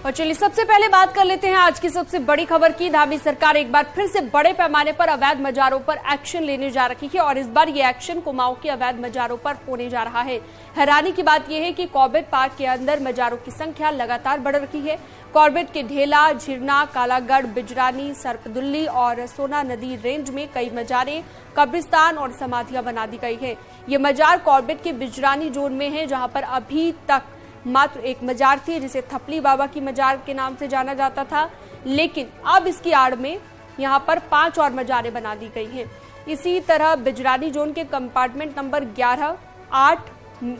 और चलिए सबसे पहले बात कर लेते हैं आज की सबसे बड़ी खबर की। धामी सरकार एक बार फिर से बड़े पैमाने पर अवैध मजारों पर एक्शन लेने जा रही है और इस बार ये एक्शन कुमाऊं के अवैध मजारों पर होने जा रहा है। हैरानी की बात यह है कि कॉर्बेट पार्क के अंदर मजारों की संख्या लगातार बढ़ रही है। कॉर्बेट के ढेला, झिरना, कालागढ़, बिजरानी, सर्पदुल्ली और सोना नदी रेंज में कई मजारें, कब्रिस्तान और समाधियां बना दी गई है। ये मजार कॉर्बेट के बिजरानी जोन में है, जहां पर अभी तक मात्र एक मजार थी जिसे थपली बाबा की मजार के नाम से जाना जाता था, लेकिन अब इसकी आड़ में यहां पर 5 और मजारें बना दी गई हैं। इसी तरह बिजरानी जोन के कंपार्टमेंट नंबर 11, 8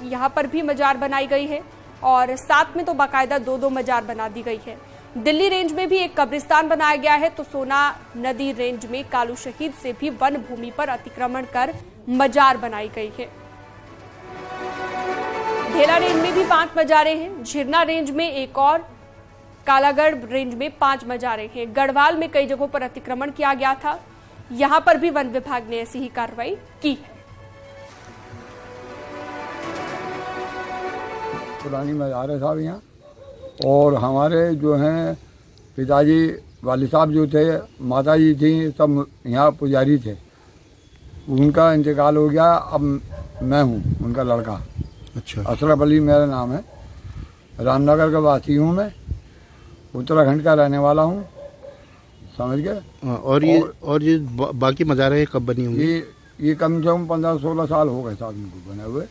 यहां पर भी मजार बनाई गई है और 7 में तो बाकायदा 2-2 मजार बना दी गई है। दिल्ली रेंज में भी एक कब्रिस्तान बनाया गया है, तो सोना नदी रेंज में कालू शहीद से भी वन भूमि पर अतिक्रमण कर मजार बनाई गई है। ढेला रेंज में भी 5 मजारें हैं, झिरना रेंज में एक और, कालागढ़ रेंज में 5 मजारें हैं। गढ़वाल में कई जगहों पर अतिक्रमण किया गया था, यहां पर भी वन विभाग ने ऐसी ही कार्रवाई की है। पुरानी मजारें साहब यहाँ, और हमारे जो हैं पिताजी वाली साहब जो थे, माता जी थी, सब यहाँ पुजारी थे। उनका इंतकाल हो गया, अब मैं हूँ उनका लड़का। अच्छा। अशरफ अली मेरा नाम है, रामनगर का वासी हूँ मैं, उत्तराखंड का रहने वाला हूँ, समझ गए। और ये बाकी मज़ारें कब बनी होंगी? ये कम से कम 15-16 साल हो गए साहब इनको बने हुए।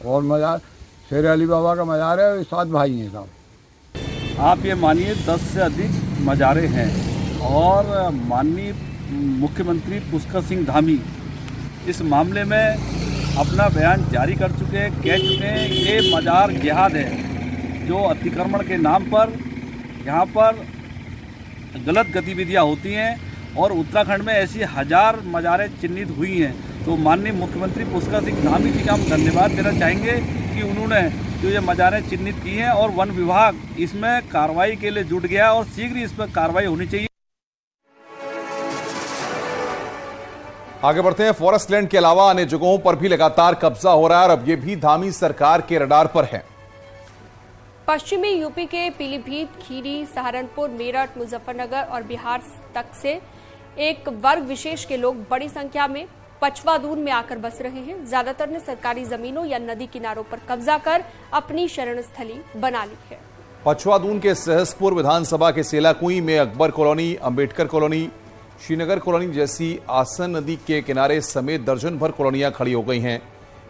और मजार शेर अली बाबा का मजार है, 7 भाई हैं साहब। आप ये मानिए 10 से अधिक मजारे हैं और माननीय मुख्यमंत्री पुष्कर सिंह धामी इस मामले में अपना बयान जारी कर चुके हैं, कह चुके हैं ये मजार जिहाद है, जो अतिक्रमण के नाम पर यहाँ पर गलत गतिविधियाँ होती हैं और उत्तराखंड में ऐसी 1000 मजारें चिन्हित हुई हैं। तो माननीय मुख्यमंत्री पुष्कर सिंह धामी जी का हम धन्यवाद देना चाहेंगे कि उन्होंने जो ये मजारें चिन्हित की हैं और वन विभाग इसमें कार्रवाई के लिए जुट गया और शीघ्र ही इस पर कार्रवाई होनी चाहिए। आगे बढ़ते हैं। फॉरेस्ट लैंड के अलावा अन्य जगहों पर भी लगातार कब्जा हो रहा है और अब यह भी धामी सरकार के रडार पर है। पश्चिमी यूपी के पीलीभीत, खीरी, सहारनपुर, मेरठ, मुजफ्फरनगर और बिहार तक से एक वर्ग विशेष के लोग बड़ी संख्या में पचवा दून में आकर बस रहे हैं। ज्यादातर ने सरकारी जमीनों या नदी किनारों पर कब्जा कर अपनी शरण स्थली बना ली है। पचवा दून के सहसपुर विधानसभा के सेलाकुई में Akbar colony, Ambedkar colony, Srinagar colony जैसी आसन नदी के किनारे समेत दर्जन भर कॉलोनियां खड़ी हो गई हैं।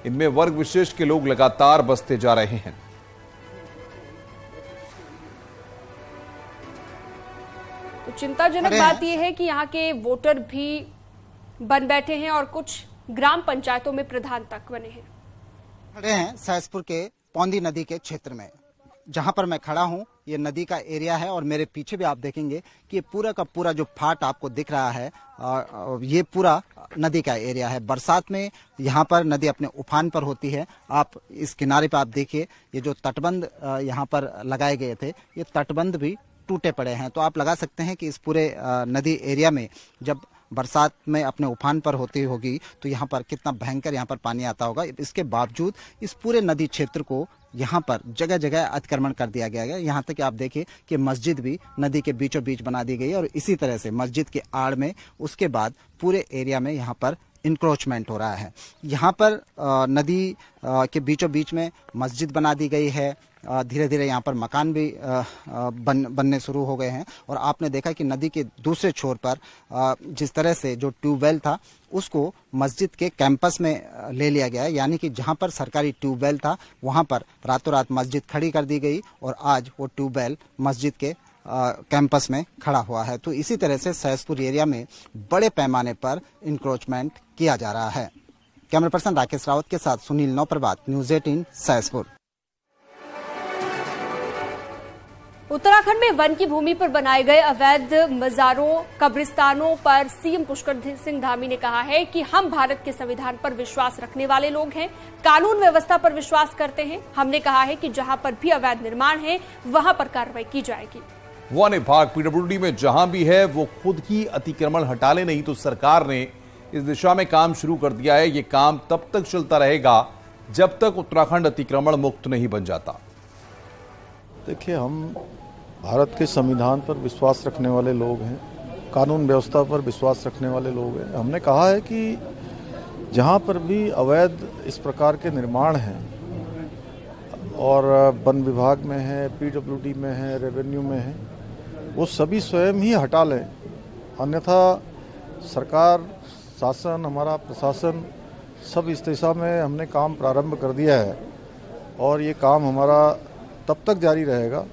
इनमें वर्ग विशेष के लोग लगातार बसते जा रहे हैं। तो चिंताजनक बात यह है कि यहाँ के वोटर भी बन बैठे हैं और कुछ ग्राम पंचायतों में प्रधान तक बने हैं। खड़े हैं सहसपुर के पौंदी नदी के क्षेत्र में, जहां पर मैं खड़ा हूं ये नदी का एरिया है और मेरे पीछे भी आप देखेंगे कि पूरा का पूरा जो फाट आपको दिख रहा है, ये पूरा नदी का एरिया है। बरसात में यहाँ पर नदी अपने उफान पर होती है। आप इस किनारे पर आप देखिए, ये जो तटबंध यहाँ पर लगाए गए थे, ये तटबंध भी टूटे पड़े हैं। तो आप लगा सकते हैं कि इस पूरे नदी एरिया में जब बरसात में अपने उफान पर होती होगी तो यहाँ पर कितना भयंकर यहाँ पर पानी आता होगा। इसके बावजूद इस पूरे नदी क्षेत्र को यहाँ पर जगह जगह अतिक्रमण कर दिया गया है। यहाँ तक कि आप देखिए कि मस्जिद भी नदी के बीचों बीच बना दी गई है और इसी तरह से मस्जिद के आड़ में उसके बाद पूरे एरिया में यहाँ पर इंक्रोचमेंट हो रहा है। यहाँ पर नदी के बीचों बीच में मस्जिद बना दी गई है। धीरे धीरे यहाँ पर मकान भी बनने शुरू हो गए हैं और आपने देखा कि नदी के दूसरे छोर पर जिस तरह से जो ट्यूबवेल था उसको मस्जिद के कैंपस में ले लिया गया है। यानी कि जहाँ पर सरकारी ट्यूबवेल था वहाँ पर रातों रात मस्जिद खड़ी कर दी गई और आज वो ट्यूबवेल मस्जिद के कैंपस में खड़ा हुआ है। तो इसी तरह से सहसपुर एरिया में बड़े पैमाने पर इंक्रोचमेंट किया जा रहा है। कैमरा पर्सन राकेश रावत के साथ सुनील नौप्रभात, न्यूज़ 18 सहसपुर। उत्तराखंड में वन की भूमि पर बनाए गए अवैध मजारों, कब्रिस्तानों पर सीएम पुष्कर सिंह धामी ने कहा है कि हम भारत के संविधान पर विश्वास रखने वाले लोग हैं, कानून व्यवस्था पर विश्वास करते हैं। हमने कहा है कि जहां पर भी अवैध निर्माण है वहां पर कार्रवाई की जाएगी। वन विभाग पीडब्ल्यूडी में जहां भी है वो खुद की अतिक्रमण हटा ले, नहीं तो सरकार ने इस दिशा में काम शुरू कर दिया है। ये काम तब तक चलता रहेगा जब तक उत्तराखंड अतिक्रमण मुक्त नहीं बन जाता। देखिए, हम भारत के संविधान पर विश्वास रखने वाले लोग हैं, कानून व्यवस्था पर विश्वास रखने वाले लोग हैं। हमने कहा है कि जहाँ पर भी अवैध इस प्रकार के निर्माण हैं और वन विभाग में है, पीडब्ल्यूडी में है, रेवेन्यू में है, वो सभी स्वयं ही हटा लें, अन्यथा सरकार, शासन, हमारा प्रशासन सब इस दिशा में हमने काम प्रारंभ कर दिया है और ये काम हमारा तब तक जारी रहेगा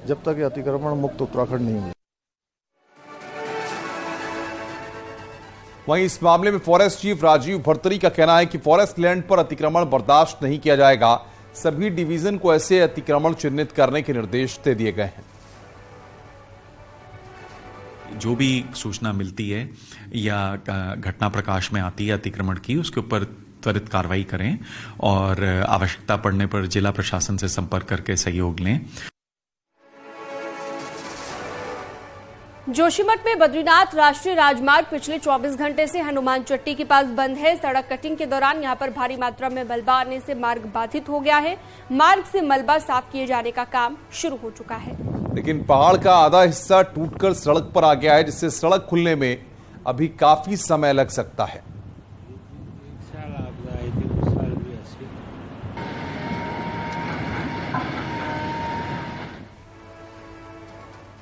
जब तक ये अतिक्रमण मुक्त उत्तराखंड नहीं हुई। वहीं इस मामले में फॉरेस्ट चीफ राजीव भरतरी का कहना है कि फॉरेस्ट लैंड पर अतिक्रमण बर्दाश्त नहीं किया जाएगा। सभी डिवीजन को ऐसे अतिक्रमण चिन्हित करने के निर्देश दे दिए गए हैं। जो भी सूचना मिलती है या घटना प्रकाश में आती है अतिक्रमण की, उसके ऊपर त्वरित कार्रवाई करें और आवश्यकता पड़ने पर जिला प्रशासन से संपर्क करके सहयोग लें। जोशीमठ में बद्रीनाथ राष्ट्रीय राजमार्ग पिछले 24 घंटे से हनुमान चट्टी के पास बंद है। सड़क कटिंग के दौरान यहां पर भारी मात्रा में मलबा आने से मार्ग बाधित हो गया है। मार्ग से मलबा साफ किए जाने का काम शुरू हो चुका है, लेकिन पहाड़ का आधा हिस्सा टूटकर सड़क पर आ गया है, जिससे सड़क खुलने में अभी काफी समय लग सकता है।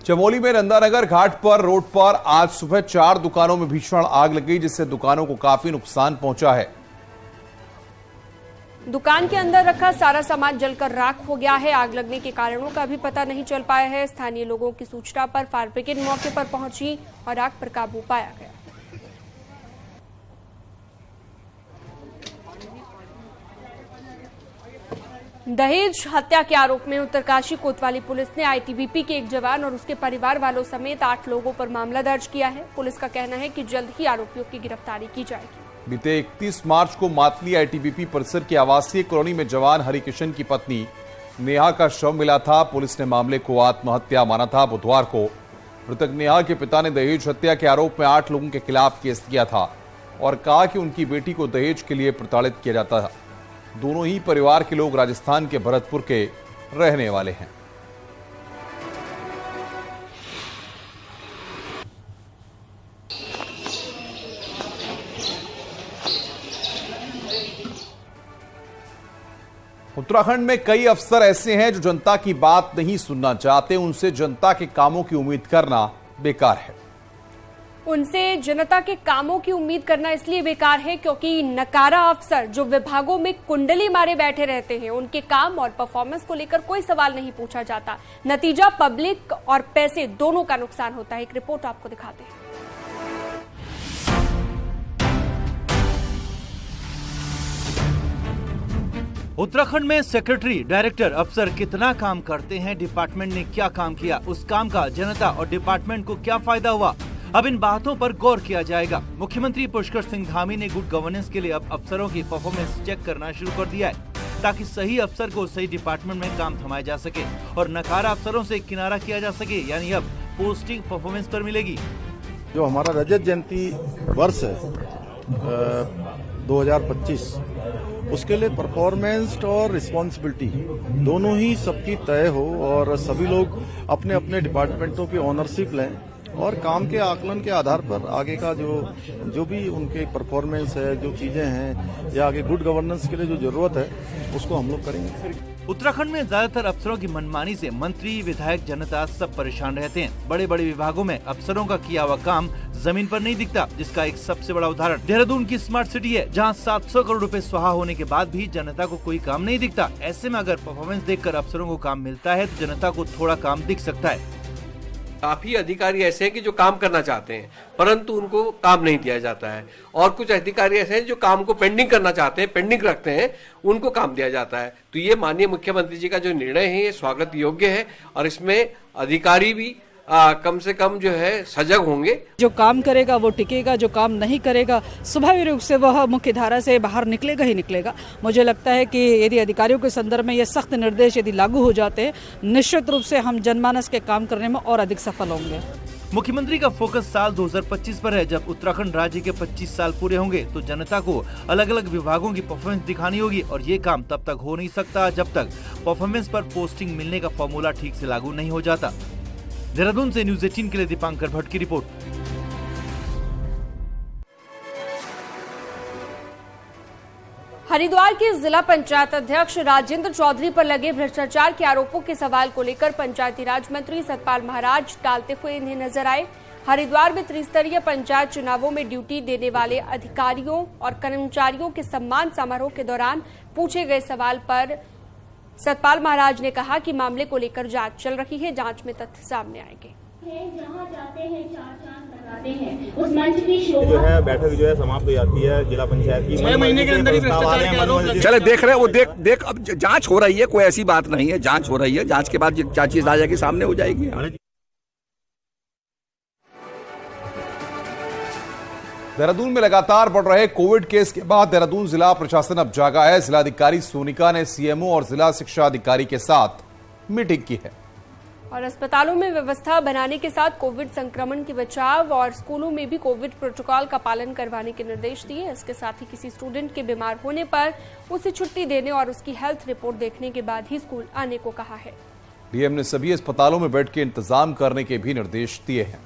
चमोली में नंदानगर घाट पर रोड पर आज सुबह 4 दुकानों में भीषण आग लग गई, जिससे दुकानों को काफी नुकसान पहुंचा है। दुकान के अंदर रखा सारा सामान जलकर राख हो गया है। आग लगने के कारणों का भी पता नहीं चल पाया है। स्थानीय लोगों की सूचना पर फायर ब्रिगेड मौके पर पहुंची और आग पर काबू पाया गया। दहेज हत्या के आरोप में उत्तरकाशी कोतवाली पुलिस ने आईटीबीपी के एक जवान और उसके परिवार वालों समेत 8 लोगों पर मामला दर्ज किया है। पुलिस का कहना है कि जल्द ही आरोपियों की गिरफ्तारी की जाएगी। बीते 31 मार्च को मातली आईटीबीपी परिसर की आवासीय कॉलोनी में जवान हरिकिशन की पत्नी नेहा का शव मिला था। पुलिस ने मामले को आत्महत्या माना था। बुधवार को मृतक नेहा के पिता ने दहेज हत्या के आरोप में 8 लोगों के खिलाफ केस किया था और कहा कि उनकी बेटी को दहेज के लिए प्रताड़ित किया जाता था। दोनों ही परिवार के लोग राजस्थान के भरतपुर के रहने वाले हैं। उत्तराखंड में कई अफसर ऐसे हैं जो जनता की बात नहीं सुनना चाहते। उनसे जनता के कामों की उम्मीद करना बेकार है। उनसे जनता के कामों की उम्मीद करना इसलिए बेकार है क्योंकि नकारा अफसर जो विभागों में कुंडली मारे बैठे रहते हैं, उनके काम और परफॉर्मेंस को लेकर कोई सवाल नहीं पूछा जाता। नतीजा पब्लिक और पैसे दोनों का नुकसान होता है। एक रिपोर्ट आपको दिखाते हैं। उत्तराखंड में सेक्रेटरी, डायरेक्टर, अफसर कितना काम करते हैं, डिपार्टमेंट ने क्या काम किया, उस काम का जनता और डिपार्टमेंट को क्या फायदा हुआ, अब इन बातों पर गौर किया जाएगा। मुख्यमंत्री पुष्कर सिंह धामी ने गुड गवर्नेंस के लिए अब अफसरों की परफॉर्मेंस चेक करना शुरू कर दिया है, ताकि सही अफसर को सही डिपार्टमेंट में काम थमाया जा सके और नकारा अफसरों से किनारा किया जा सके। यानी अब पोस्टिंग परफॉर्मेंस पर मिलेगी। जो हमारा रजत जयंती वर्ष है 2025, उसके लिए परफॉर्मेंस और रिस्पॉन्सिबिलिटी दोनों ही सबकी तय हो और सभी लोग अपने अपने डिपार्टमेंटों की ओनरशिप लें और काम के आकलन के आधार पर आगे का जो भी उनके परफॉर्मेंस है, जो चीजें हैं या आगे गुड गवर्नेंस के लिए जो जरूरत है उसको हम लोग करेंगे। उत्तराखंड में ज्यादातर अफसरों की मनमानी से मंत्री, विधायक, जनता सब परेशान रहते हैं। बड़े बड़े विभागों में अफसरों का किया हुआ काम जमीन पर नहीं दिखता, जिसका एक सबसे बड़ा उदाहरण देहरादून की स्मार्ट सिटी है, जहां 700 करोड़ रुपए स्वाहा होने के बाद भी जनता को कोई काम नहीं दिखता। ऐसे में अगर परफॉर्मेंस देखकर अफसरों को काम मिलता है तो जनता को थोड़ा काम दिख सकता है। काफी अधिकारी ऐसे हैं कि जो काम करना चाहते हैं परंतु उनको काम नहीं दिया जाता है, और कुछ अधिकारी ऐसे हैं जो काम को पेंडिंग करना चाहते हैं, पेंडिंग रखते हैं, उनको काम दिया जाता है। तो ये माननीय मुख्यमंत्री जी का जो निर्णय है ये स्वागत योग्य है और इसमें अधिकारी भी कम से कम जो है सजग होंगे। जो काम करेगा वो टिकेगा, जो काम नहीं करेगा स्वाभाविक रूप से वह मुख्य धारा से बाहर निकलेगा ही निकलेगा। मुझे लगता है कि यदि अधिकारियों के संदर्भ में ये सख्त निर्देश यदि लागू हो जाते हैं, निश्चित रूप से हम जनमानस के काम करने में और अधिक सफल होंगे। मुख्यमंत्री का फोकस साल 2025 पर है। जब उत्तराखंड राज्य के 25 साल पूरे होंगे तो जनता को अलग अलग विभागों की परफॉर्मेंस दिखानी होगी और ये काम तब तक हो नहीं सकता जब तक परफॉर्मेंस पर पोस्टिंग मिलने का फॉर्मूला ठीक से लागू नहीं हो जाता। देहरादून से न्यूज 18 के लिए दीपांकर भट्ट की रिपोर्ट। हरिद्वार के जिला पंचायत अध्यक्ष राजेंद्र चौधरी पर लगे भ्रष्टाचार के आरोपों के सवाल को लेकर पंचायती राज मंत्री सतपाल महाराज टालते हुए इन्हें नजर आए। हरिद्वार में त्रिस्तरीय पंचायत चुनावों में ड्यूटी देने वाले अधिकारियों और कर्मचारियों के सम्मान समारोह के दौरान पूछे गए सवाल पर सतपाल महाराज ने कहा कि मामले को लेकर जांच चल रही है, जांच में तथ्य सामने आएंगे। जहाँ जाते हैं चार लगाते हैं, उस मंच की जो है बैठक जो है समाप्त हो जाती है जिला पंचायत की 6 महीने के अंदर ही भ्रष्टाचार के आरोप। चले देख रहे हैं वो देख अब जांच हो रही है, कोई ऐसी बात नहीं है, जांच हो रही है, जांच के बाद क्या चीज आ जाएगी सामने हो जाएगी। देहरादून में लगातार बढ़ रहे कोविड केस के बाद देहरादून जिला प्रशासन अब जागा है। जिलाधिकारी सोनिका ने सीएमओ और जिला शिक्षा अधिकारी के साथ मीटिंग की है और अस्पतालों में व्यवस्था बनाने के साथ कोविड संक्रमण के बचाव और स्कूलों में भी कोविड प्रोटोकॉल का पालन करवाने के निर्देश दिए। इसके साथ ही किसी स्टूडेंट के बीमार होने पर उसे छुट्टी देने और उसकी हेल्थ रिपोर्ट देखने के बाद ही स्कूल आने को कहा है। डीएम ने सभी अस्पतालों में बेड के इंतजाम करने के भी निर्देश दिए हैं।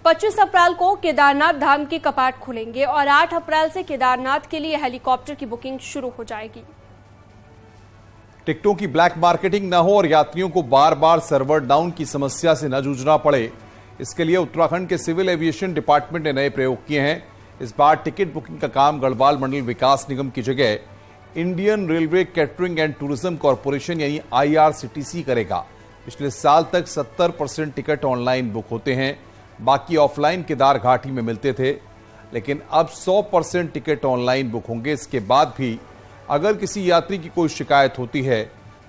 पच्चीस अप्रैल को केदारनाथ धाम के कपाट खुलेंगे और 8 अप्रैल से केदारनाथ के लिए हेलीकॉप्टर की बुकिंग शुरू हो जाएगी। टिकटों की ब्लैक मार्केटिंग न हो और यात्रियों को बार बार सर्वर डाउन की समस्या से न जूझना पड़े, इसके लिए उत्तराखंड के सिविल एविएशन डिपार्टमेंट ने नए प्रयोग किए हैं। इस बार टिकट बुकिंग का काम गढ़वाल मंडल विकास निगम की जगह Indian railway catering and tourism corporation यानी IRCTC करेगा। पिछले साल तक 70% टिकट ऑनलाइन बुक होते हैं, बाकी ऑफलाइन केदार घाटी में मिलते थे, लेकिन अब 100% टिकट ऑनलाइन बुक होंगे। इसके बाद भी अगर किसी यात्री की कोई शिकायत होती है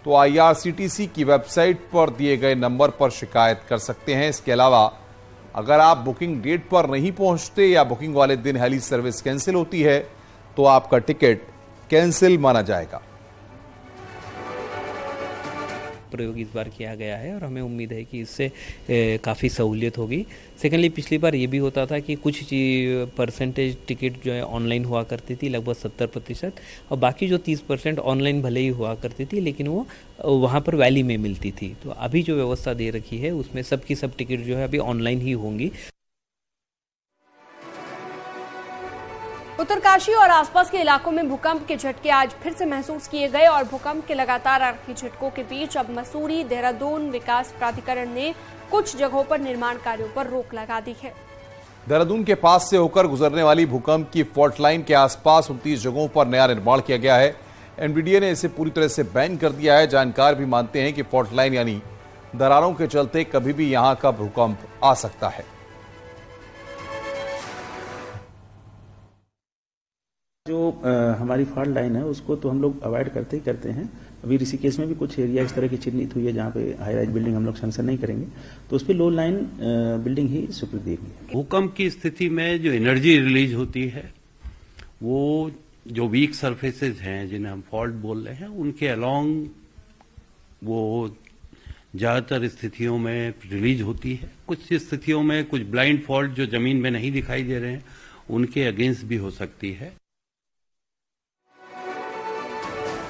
तो IRCTC की वेबसाइट पर दिए गए नंबर पर शिकायत कर सकते हैं। इसके अलावा अगर आप बुकिंग डेट पर नहीं पहुंचते या बुकिंग वाले दिन हेली सर्विस कैंसिल होती है तो आपका टिकट कैंसिल माना जाएगा। प्रयोग इस बार किया गया है और हमें उम्मीद है कि इससे काफ़ी सहूलियत होगी। सेकेंडली, पिछली बार ये भी होता था कि कुछ परसेंटेज टिकट जो है ऑनलाइन हुआ करती थी, लगभग 70%, और बाकी जो 30% ऑनलाइन भले ही हुआ करती थी लेकिन वो वहाँ पर वैली में मिलती थी। तो अभी जो व्यवस्था दे रखी है उसमें सबकी सब टिकट जो है अभी ऑनलाइन ही होंगी। उत्तरकाशी और आसपास के इलाकों में भूकंप के झटके आज फिर से महसूस किए गए और भूकंप के लगातार आ रहे झटकों के बीच अब मसूरी देहरादून विकास प्राधिकरण ने कुछ जगहों पर निर्माण कार्यों पर रोक लगा दी है। देहरादून के पास से होकर गुजरने वाली भूकंप की फॉल्ट लाइन के आसपास 29 जगहों पर नया निर्माण किया गया है। एनवीडीए ने इसे पूरी तरह से बैन कर दिया है। जानकार भी मानते हैं कि फॉल्ट लाइन यानी दरारों के चलते कभी भी यहां का भूकंप आ सकता है। जो हमारी फॉल्ट लाइन है उसको तो हम लोग अवॉइड करते ही करते हैं। अभी ऋषिकेश में भी कुछ एरिया इस तरह की चिन्हित हुई है जहाँ पे हाई राइज बिल्डिंग हम लोग सेंसर नहीं करेंगे, तो उस पर लो लाइन बिल्डिंग ही स्वीकृति देगी। भूकंप की स्थिति में जो एनर्जी रिलीज होती है वो जो वीक सरफेसेज हैं जिन्हें हम फॉल्ट बोल रहे हैं उनके अलोंग वो ज्यादातर स्थितियों में रिलीज होती है। कुछ स्थितियों में कुछ ब्लाइंड फॉल्ट जो जमीन में नहीं दिखाई दे रहे हैं उनके अगेंस्ट भी हो सकती है।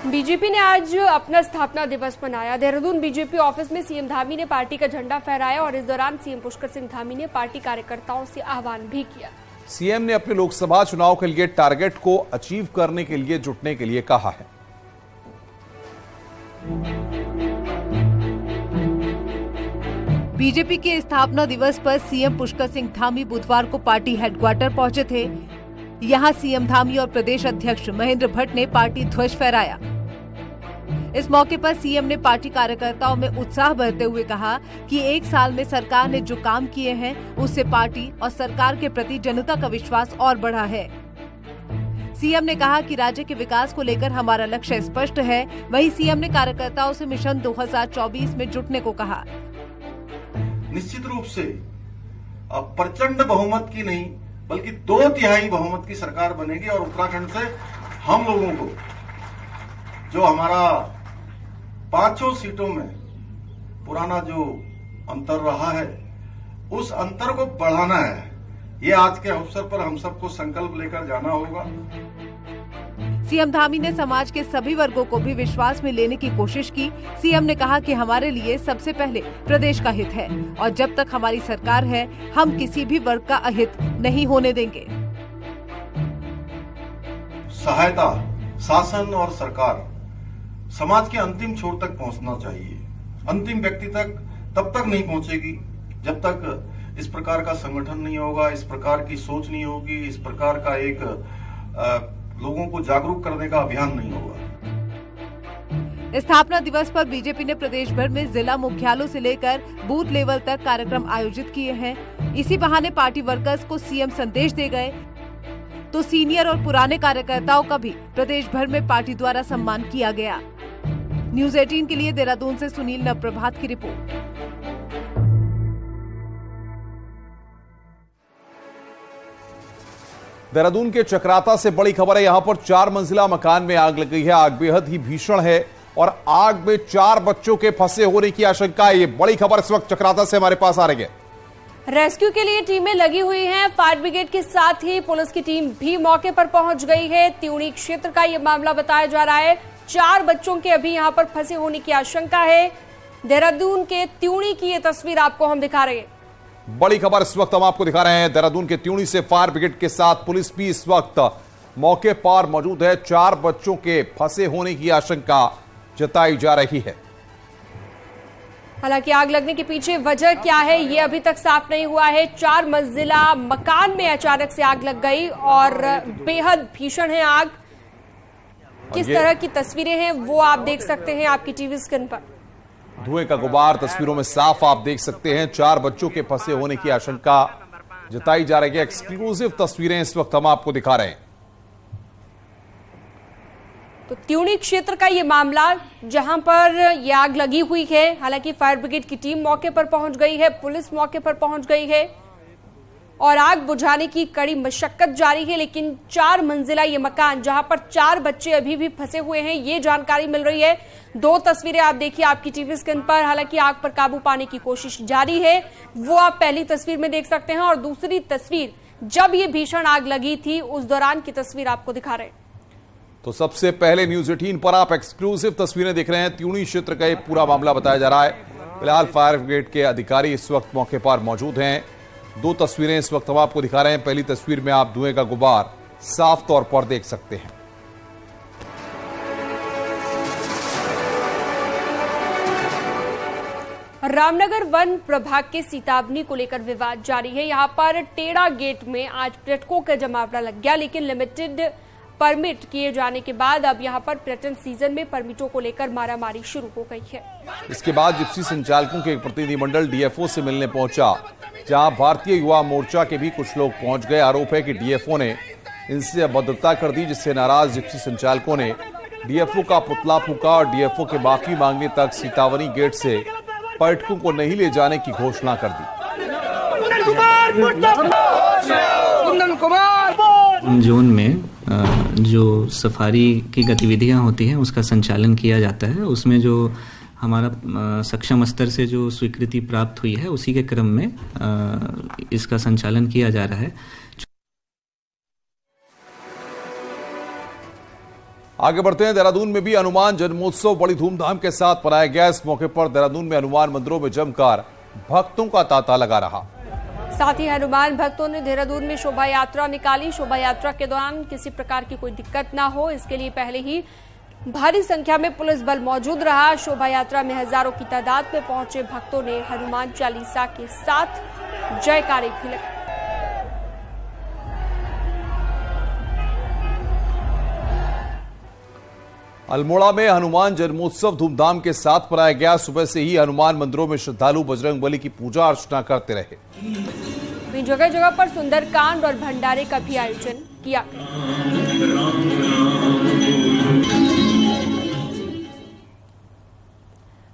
बीजेपी ने आज अपना स्थापना दिवस मनाया। देहरादून बीजेपी ऑफिस में सीएम धामी ने पार्टी का झंडा फहराया और इस दौरान सीएम पुष्कर सिंह धामी ने पार्टी कार्यकर्ताओं से आह्वान भी किया। सीएम ने अपने लोकसभा चुनाव के लिए टारगेट को अचीव करने के लिए जुटने के लिए कहा है। बीजेपी के स्थापना दिवस पर सीएम पुष्कर सिंह धामी बुधवार को पार्टी हेडक्वार्टर पहुंचे थे। यहां सीएम धामी और प्रदेश अध्यक्ष महेंद्र भट्ट ने पार्टी ध्वज फहराया। इस मौके पर सीएम ने पार्टी कार्यकर्ताओं में उत्साह भरते हुए कहा कि 1 साल में सरकार ने जो काम किए हैं उससे पार्टी और सरकार के प्रति जनता का विश्वास और बढ़ा है। सीएम ने कहा कि राज्य के विकास को लेकर हमारा लक्ष्य स्पष्ट है। वहीं सीएम ने कार्यकर्ताओं से मिशन 2024 में जुटने को कहा। निश्चित रूप से अब प्रचंड बहुमत की नहीं बल्कि 2/3 बहुमत की सरकार बनेगी और उत्तराखंड से हम लोगों को जो हमारा 5 सीटों में पुराना जो अंतर रहा है उस अंतर को बढ़ाना है। ये आज के अवसर पर हम सबको संकल्प लेकर जाना होगा। सीएम धामी ने समाज के सभी वर्गों को भी विश्वास में लेने की कोशिश की। सीएम ने कहा कि हमारे लिए सबसे पहले प्रदेश का हित है और जब तक हमारी सरकार है हम किसी भी वर्ग का अहित नहीं होने देंगे। सहायता, शासन और सरकार समाज के अंतिम छोर तक पहुंचना चाहिए। अंतिम व्यक्ति तक तब तक नहीं पहुंचेगी जब तक इस प्रकार का संगठन नहीं होगा, इस प्रकार की सोच नहीं होगी, इस प्रकार का एक लोगों को जागरूक करने का अभियान नहीं होगा। स्थापना दिवस पर बीजेपी ने प्रदेश भर में जिला मुख्यालयों से लेकर बूथ लेवल तक कार्यक्रम आयोजित किए हैं। इसी बहाने पार्टी वर्कर्स को सीएम संदेश दे गए तो सीनियर और पुराने कार्यकर्ताओं का भी प्रदेश भर में पार्टी द्वारा सम्मान किया गया। न्यूज़ 18 के लिए देहरादून से सुनील नवप्रभात की रिपोर्ट। देहरादून के चक्राता से बड़ी खबर है। यहां पर 4 मंजिला मकान में आग लग गई है। आग बेहद ही भीषण है और आग में 4 बच्चों के फंसे होने की आशंका है। ये बड़ी खबर इस वक्त चक्राता से हमारे पास आ रही है। रेस्क्यू के लिए टीमें लगी हुई हैं। फायर ब्रिगेड के साथ ही पुलिस की टीम भी मौके पर पहुंच गई है। त्यूणी क्षेत्र का ये मामला बताया जा रहा है। 4 बच्चों के अभी यहां पर फंसे होने की आशंका है। देहरादून के त्यूणी की ये तस्वीर आपको हम दिखा रहे हैं। बड़ी खबर इस वक्त हम आपको दिखा रहे हैं। देहरादून के त्यूणी से फायर ब्रिगेड के साथ पुलिस भी इस वक्त मौके पर मौजूद है। 4 बच्चों के फंसे होने की आशंका जताई जा रही है। हालांकि आग लगने के पीछे वजह क्या है ये अभी तक साफ नहीं हुआ है। 4 मंजिला मकान में अचानक से आग लग गई और बेहद भीषण है आग। किस तरह की तस्वीरें हैं वो आप देख सकते हैं आपकी टीवी स्क्रीन पर। धुएं का गुबार तस्वीरों में साफ आप देख सकते हैं। 4 बच्चों के फंसे होने की आशंका जताई जा रही है। एक्सक्लूसिव तस्वीरें इस वक्त हम आपको दिखा रहे हैं। तो त्यूणी क्षेत्र का ये मामला जहां पर ये आग लगी हुई है। हालांकि फायर ब्रिगेड की टीम मौके पर पहुंच गई है, पुलिस मौके पर पहुंच गई है और आग बुझाने की कड़ी मशक्कत जारी है। लेकिन 4 मंजिला ये मकान जहां पर 4 बच्चे अभी भी फंसे हुए हैं ये जानकारी मिल रही है। 2 तस्वीरें आप देखिए आपकी टीवी स्क्रीन पर। हालांकि आग पर काबू पाने की कोशिश जारी है, वो आप पहली तस्वीर में देख सकते हैं और दूसरी तस्वीर जब ये भीषण आग लगी थी उस दौरान की तस्वीर आपको दिखा रहे हैं। तो सबसे पहले न्यूज़ 18 पर आप एक्सक्लूसिव तस्वीरें देख रहे हैं। त्यूणी क्षेत्र का ये पूरा मामला बताया जा रहा है। फिलहाल फायर ब्रिगेड के अधिकारी इस वक्त मौके पर मौजूद हैं। 2 तस्वीरें इस वक्त हम आपको दिखा रहे हैं। पहली तस्वीर में आप धुएं का गुबार साफ तौर पर देख सकते हैं। रामनगर वन प्रभाग के सीतावनी को लेकर विवाद जारी है। यहां पर टेढ़ा गेट में आज पर्यटकों का जमावड़ा लग गया, लेकिन लिमिटेड परमिट किए जाने के बाद अब यहां पर पर्यटन सीजन में परमिटों को लेकर मारामारी शुरू हो गई है। इसके बाद जिप्सी संचालकों के एक प्रतिनिधिमंडल डीएफओ से मिलने पहुंचा, जहां भारतीय युवा मोर्चा के भी कुछ लोग पहुंच गए। आरोप है कि डीएफओ ने इनसे अभद्रता कर दी, जिससे नाराज जिप्सी संचालकों ने डीएफओ का पुतला फूंका और डीएफओ के माफी मांगने तक सीतावनी गेट से पर्यटकों को नहीं ले जाने की घोषणा कर दी। जोन में जो सफारी की गतिविधियां होती हैं उसका संचालन किया जाता है। उसमें जो हमारा सक्षम स्तर से जो स्वीकृति प्राप्त हुई है उसी के क्रम में इसका संचालन किया जा रहा है। आगे बढ़ते हैं। देहरादून में भी हनुमान जन्मोत्सव बड़ी धूमधाम के साथ मनाया गया। इस मौके पर देहरादून में हनुमान मंदिरों में जमकर भक्तों का तांता लगा रहा। साथ ही हनुमान भक्तों ने देहरादून में शोभा यात्रा निकाली। शोभा यात्रा के दौरान किसी प्रकार की कोई दिक्कत ना हो, इसके लिए पहले ही भारी संख्या में पुलिस बल मौजूद रहा। शोभा यात्रा में हजारों की तादाद में पहुंचे भक्तों ने हनुमान चालीसा के साथ जयकारे भी लगाए। अल्मोड़ा में हनुमान जन्मोत्सव धूमधाम के साथ मनाया गया। सुबह से ही हनुमान मंदिरों में श्रद्धालु बजरंगबली की पूजा अर्चना करते रहे। जगह जगह पर सुंदरकांड और भंडारे का भी आयोजन किया।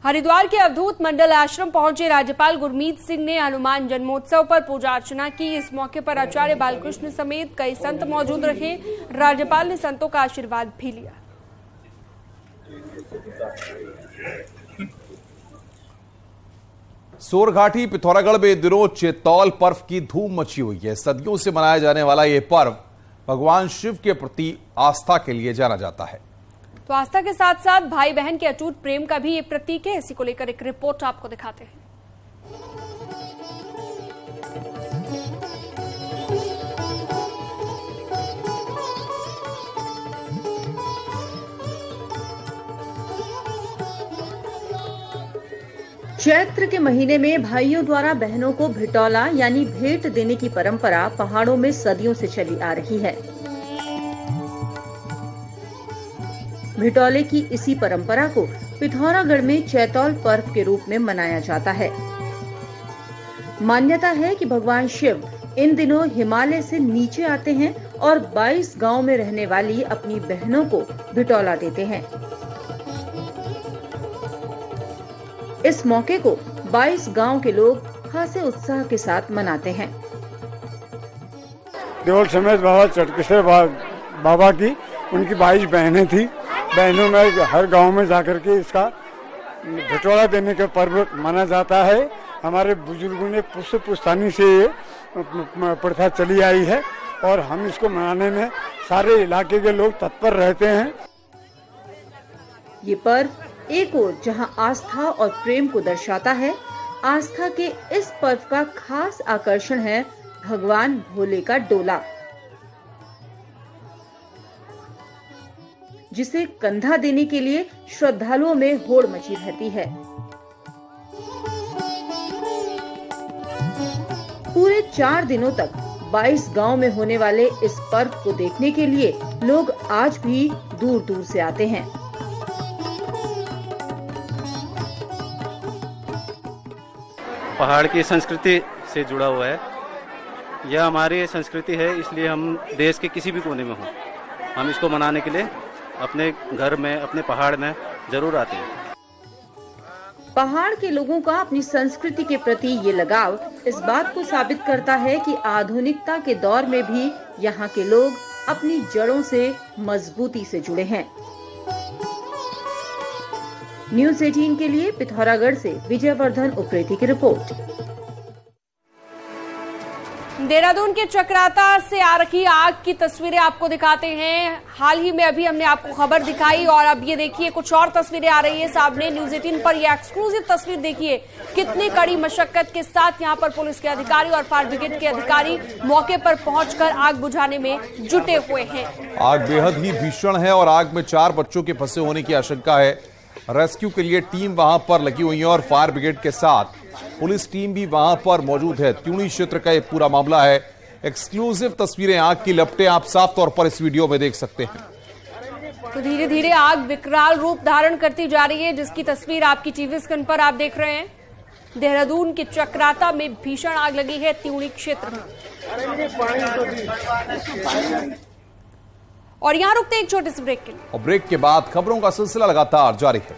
हरिद्वार के अवधूत मंडल आश्रम पहुंचे राज्यपाल गुरमीत सिंह ने हनुमान जन्मोत्सव पर पूजा अर्चना की। इस मौके पर आचार्य बालकृष्ण समेत कई संत मौजूद रहे। राज्यपाल ने संतों का आशीर्वाद भी लिया। सोरघाटी पिथौरागढ़ में इन दिनों चेतौल पर्व की धूम मची हुई है। सदियों से मनाया जाने वाला ये पर्व भगवान शिव के प्रति आस्था के लिए जाना जाता है। तो आस्था के साथ साथ भाई बहन के अटूट प्रेम का भी ये प्रतीक है। इसी को लेकर एक रिपोर्ट आपको दिखाते हैं। चैत्र के महीने में भाइयों द्वारा बहनों को भिटौला यानी भेंट देने की परंपरा पहाड़ों में सदियों से चली आ रही है। भिटौले की इसी परंपरा को पिथौरागढ़ में चैतौल पर्व के रूप में मनाया जाता है। मान्यता है कि भगवान शिव इन दिनों हिमालय से नीचे आते हैं और 22 गांव में रहने वाली अपनी बहनों को भिटौला देते हैं। इस मौके को 22 गांव के लोग खासे उत्साह के साथ मनाते हैं। देवल समेत बाबा चटकेश्वर बाबा की उनकी 22 बहनें थी। बहनों में हर गांव में जाकर के इसका भिटौला देने का पर्व माना जाता है। हमारे बुजुर्गों ने पुश्तानी से ये प्रथा चली आई है और हम इसको मनाने में सारे इलाके के लोग तत्पर रहते हैं। ये पर्व एक ओर जहां आस्था और प्रेम को दर्शाता है, आस्था के इस पर्व का खास आकर्षण है भगवान भोले का डोला, जिसे कंधा देने के लिए श्रद्धालुओं में होड़ मची रहती है। पूरे 4 दिनों तक 22 गांव में होने वाले इस पर्व को देखने के लिए लोग आज भी दूर दूर से आते हैं। पहाड़ की संस्कृति से जुड़ा हुआ है। यह हमारी संस्कृति है, इसलिए हम देश के किसी भी कोने में हों, हम इसको मनाने के लिए अपने घर में, अपने पहाड़ में जरूर आते हैं। पहाड़ के लोगों का अपनी संस्कृति के प्रति ये लगाव इस बात को साबित करता है कि आधुनिकता के दौर में भी यहाँ के लोग अपनी जड़ों से मजबूती से जुड़े हैं। न्यूज़ 18 के लिए पिथौरागढ़ से विजयवर्धन उप्रेती की रिपोर्ट। देहरादून के चक्राता से आ रही आग की तस्वीरें आपको दिखाते हैं। हाल ही में अभी हमने आपको खबर दिखाई और अब ये देखिए कुछ और तस्वीरें आ रही है सामने। न्यूज़ 18 पर ये एक्सक्लूसिव तस्वीर देखिए। कितनी कड़ी मशक्कत के साथ यहाँ पर पुलिस के अधिकारी और फायर ब्रिगेड के अधिकारी मौके पर पहुंचकर आग बुझाने में जुटे हुए हैं। आग बेहद ही भीषण है और आग में 4 बच्चों के फंसे होने की आशंका है। रेस्क्यू के लिए टीम वहां पर लगी हुई है और फायर ब्रिगेड के साथ पुलिस टीम भी वहां पर मौजूद है। त्यूणी क्षेत्र का ये पूरा मामला है। एक्सक्लूसिव तस्वीरें आग की लपटें आप साफ तौर पर इस वीडियो में देख सकते हैं। तो धीरे धीरे आग विकराल रूप धारण करती जा रही है, जिसकी तस्वीर आपकी टीवी स्क्रीन पर आप देख रहे हैं। देहरादून के चक्राता में भीषण आग लगी है त्यूणी क्षेत्र में। और यहां रुकते एक छोटे से ब्रेक के लिए। और ब्रेक के बाद खबरों का सिलसिला लगातार जारी है।